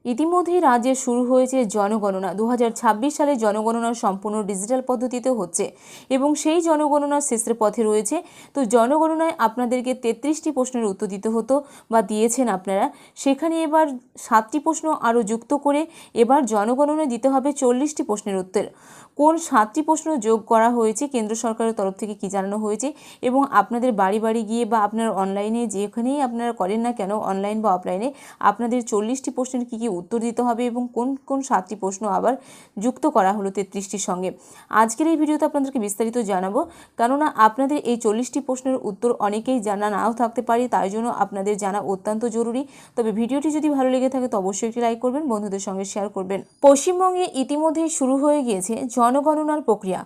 ইতিমধ্যেই রাজ্যে শুরু হয়েছে জনগণনা। 2026 সালে জনগণনা সম্পূর্ণ ডিজিটাল পদ্ধতিতে হচ্ছে এবং সেই জনগণনার শেষের পথে রয়েছে। তো জনগণনায় আপনাদেরকে 33টি প্রশ্নের উত্তর দিতে হতো বা দিয়েছেন আপনারা, সেখানে এবার 7টি প্রশ্ন আরও যুক্ত করে এবার জনগণনায় দিতে হবে 40টি প্রশ্নের উত্তর। কোন 7টি প্রশ্ন যোগ করা হয়েছে, কেন্দ্র সরকারের তরফ থেকে কি জানানো হয়েছে এবং আপনাদের বাড়ি বাড়ি গিয়ে বা আপনার অনলাইনে যেখানেই আপনারা করেন না কেন, অনলাইন বা অফলাইনে, আপনাদের 40টি প্রশ্নের কী কী উত্তর দিতে হবে এবং কোন কোন 7টি প্রশ্ন আবার যুক্ত করা হলো 33টির সঙ্গে। আজকের এই ভিডিওতে আপনাদেরকে বিস্তারিত জানাবো, কেননা আপনাদের এই 40টি প্রশ্নের উত্তর অনেকেই জানা নাও থাকতে পারে, তাই জন্য আপনাদের জানা অত্যন্ত জরুরি। তবে ভিডিওটি যদি ভালো লেগে থাকে তো অবশ্যই একটি লাইক করবেন, বন্ধুদের সঙ্গে শেয়ার করবেন। পশ্চিমবঙ্গে ইতিমধ্যেই শুরু হয়ে গিয়েছে জনগণনার প্রক্রিয়া।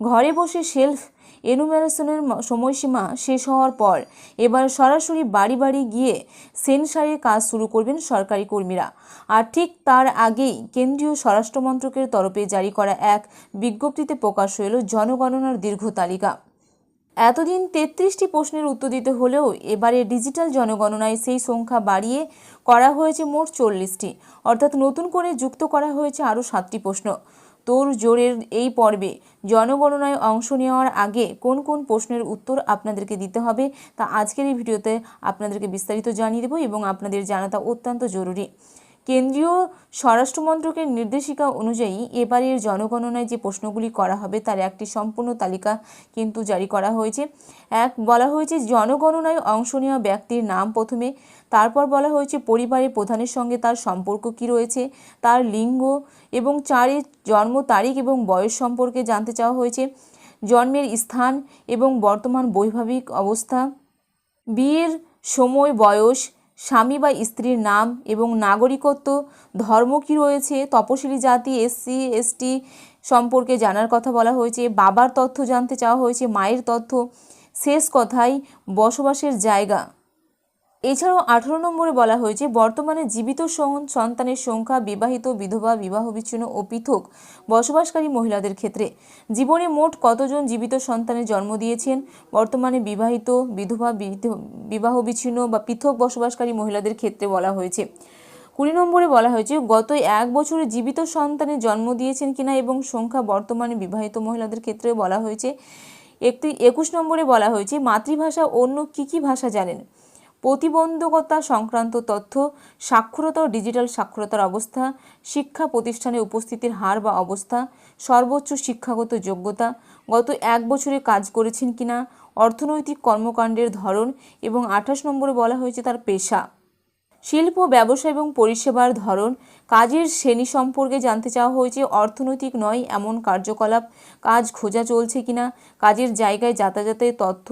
ঘরে বসে সেলফ এনুমারেশনের সময়সীমা শেষ হওয়ার পর এবার সরাসরি বাড়ি বাড়ি গিয়ে সেন্সারের কাজ শুরু করবেন সরকারি কর্মীরা। আর ঠিক তার আগেই কেন্দ্রীয় স্বরাষ্ট্র মন্ত্রকের তরফে জারি করা এক বিজ্ঞপ্তিতে প্রকাশ হল জনগণনার দীর্ঘ তালিকা। এতদিন 33টি প্রশ্নের উত্তর দিতে হলেও এবারে ডিজিটাল জনগণনায় সেই সংখ্যা বাড়িয়ে করা হয়েছে মোট 40টি, অর্থাৎ নতুন করে যুক্ত করা হয়েছে আরও 7টি প্রশ্ন। তোড়জোড়ের এই পর্বে জনগণনায় অংশ নেওয়ার আগে কোন কোন প্রশ্নের উত্তর আপনাদেরকে দিতে হবে তা আজকের এই ভিডিওতে আপনাদেরকে বিস্তারিত জানিয়ে দেব এবং আপনাদের জানাটা অত্যন্ত জরুরি। কেন্দ্রীয় স্বরাষ্ট্র মন্ত্রকের নির্দেশিকা অনুযায়ী এবারের জনগণনায় যে প্রশ্নগুলি করা হবে তার একটি সম্পূর্ণ তালিকা কিন্তু জারি করা হয়েছে। বলা হয়েছে জনগণনায় অংশ নেওয়া ব্যক্তির নাম প্রথমে, তারপর বলা হয়েছে পরিবারের প্রধানের সঙ্গে তার সম্পর্ক কী রয়েছে, তার লিঙ্গ এবং 4 জন্ম তারিখ এবং বয়স সম্পর্কে জানতে চাওয়া হয়েছে, জন্মের স্থান এবং বর্তমান বৈবাহিক অবস্থা, বিয়ের সময়, বয়স, স্বামী বা স্ত্রীর নাম এবং নাগরিকত্ব, ধর্ম কী রয়েছে, তপশিলি জাতি, এসসি এসটি সম্পর্কে জানার কথা বলা হয়েছে, বাবার তথ্য জানতে চাওয়া হয়েছে, মায়ের তথ্য, শেষ কথায় বসবাসের জায়গা। এছাড়াও 18 নম্বরে বলা হয়েছে বর্তমানে জীবিত সন্তানের সংখ্যা, বিবাহিত, বিধবা, বিবাহ বিচ্ছিন্ন ও পৃথক বসবাসকারী মহিলাদের ক্ষেত্রে জীবনে মোট কতজন জীবিত সন্তানের জন্ম দিয়েছেন, বর্তমানে বিবাহিত, বিধবা, বিবাহ বিচ্ছিন্ন বা পৃথক বসবাসকারী মহিলাদের ক্ষেত্রে বলা হয়েছে। 20 নম্বরে বলা হয়েছে গত 1 বছরে জীবিত সন্তানের জন্ম দিয়েছেন কিনা এবং সংখ্যা বর্তমানে বিবাহিত মহিলাদের ক্ষেত্রে বলা হয়েছে। 21 নম্বরে বলা হয়েছে মাতৃভাষা অন্য কী কী ভাষা জানেন, প্রতিবন্ধকতা সংক্রান্ত তথ্য, সাক্ষরতা ও ডিজিটাল সাক্ষরতার অবস্থা, শিক্ষা প্রতিষ্ঠানে উপস্থিতির হার বা অবস্থা, সর্বোচ্চ শিক্ষাগত যোগ্যতা, গত 1 বছরে কাজ করেছেন কিনা, অর্থনৈতিক কর্মকাণ্ডের ধরন এবং 28 নম্বরে বলা হয়েছে তার পেশা, শিল্প, ব্যবসা এবং পরিষেবার ধরন, কাজের শ্রেণী সম্পর্কে জানতে চাওয়া হয়েছে, অর্থনৈতিক নয় এমন কার্যকলাপ, কাজ খোঁজা চলছে কিনা, কাজের জায়গায় যাতায়াতের তথ্য,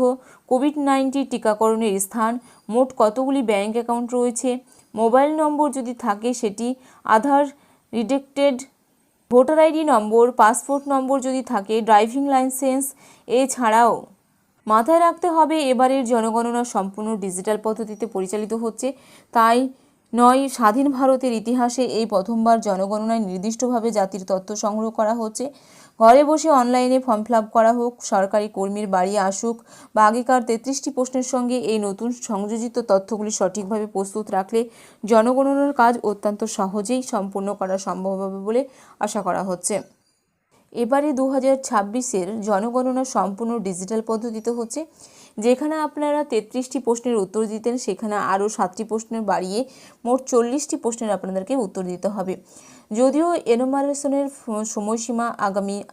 কোভিড-19 টিকাকরণের স্থান, মোট কতগুলি ব্যাংক অ্যাকাউন্ট রয়েছে, মোবাইল নম্বর যদি থাকে সেটি, আধার রিডেক্টেড, ভোটার আইডি নম্বর, পাসপোর্ট নম্বর যদি থাকে, ড্রাইভিং লাইসেন্স। এছাড়াও মাথায় রাখতে হবে এবারের জনগণনা সম্পূর্ণ ডিজিটাল পদ্ধতিতে পরিচালিত হচ্ছে, তাই নয় স্বাধীন ভারতের ইতিহাসে এই প্রথমবার জনগণনায় নির্দিষ্টভাবে জাতির তথ্য সংগ্রহ করা হচ্ছে। ঘরে বসে অনলাইনে ফর্ম ফিল আপ করা হোক, সরকারি কর্মীর বাড়ি আসুক বা আগেকার 33টি প্রশ্নের সঙ্গে এই নতুন সংযোজিত তথ্যগুলি সঠিকভাবে প্রস্তুত রাখলে জনগণনার কাজ অত্যন্ত সহজেই সম্পূর্ণ করা সম্ভব হবে বলে আশা করা হচ্ছে। এবারে 2026-এর জনগণনা সম্পূর্ণ ডিজিটাল পদ্ধতিতে হচ্ছে। যেখানে আপনারা 33টি প্রশ্নের উত্তর দিতেন সেখানে আরও 7টি প্রশ্নের বাড়িয়ে মোট 40টি প্রশ্নের আপনাদেরকে উত্তর দিতে হবে। যদিও এনুমারেশনের সময়সীমা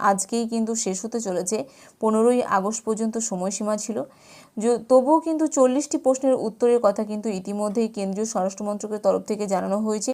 আজকেই কিন্তু শেষ হতে চলেছে, 15ই আগস্ট পর্যন্ত সময়সীমা ছিল, তবুও কিন্তু 40টি প্রশ্নের উত্তরের কথা কিন্তু ইতিমধ্যেই কেন্দ্রীয় স্বরাষ্ট্র মন্ত্রকের তরফ থেকে জানানো হয়েছে।